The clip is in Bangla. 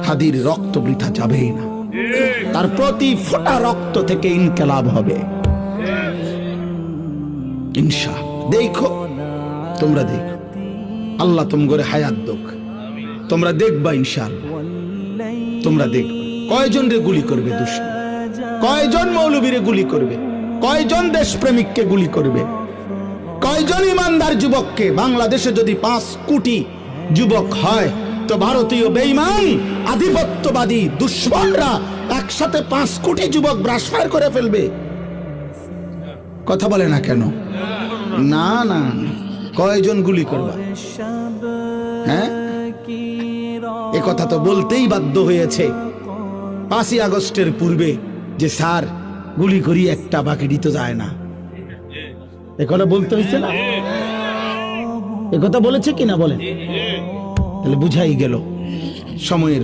হাদির রক্ত বৃথা যাবেই না, তার প্রতি ফোঁটা রক্ত থেকে ইনকিলাব হবে ইনশাআল্লাহ। দেখো, তোমরা দেখো, আল্লাহ তোমগরে হায়াত দোক, তোমরা দেখবা ইনশাআল্লাহ। তোমরা দেখবা কয়জন রে গুলি করবে দুশমন, কয়জন মৌলবীরে গুলি করবে, কয়জন দেশপ্রেমিককে গুলি করবে, কয়জন ইমানদার যুবককে। বাংলাদেশে যদি 5 কোটি যুবক হয় তো ভারতীয় বেঈমান আধিপত্যবাদী দুশ্মনরা একসাথে 5 কোটি যুবক ব্রাশফায়ার করে ফেলবে। কথা বলে না কেন? না না, কয়জন গুলি করবা? হ্যাঁ, এ কথা তো বলতেই বাধ্য হয়েছে 5ই আগস্টের পূর্বে যে স্যার গুলি করি একটা বাকি তো যায় না। এ কথা বলতে হয়েছে না? এ কথা বলেছে কিনা বলেন? তাহলে বুঝাই গেল সময়ের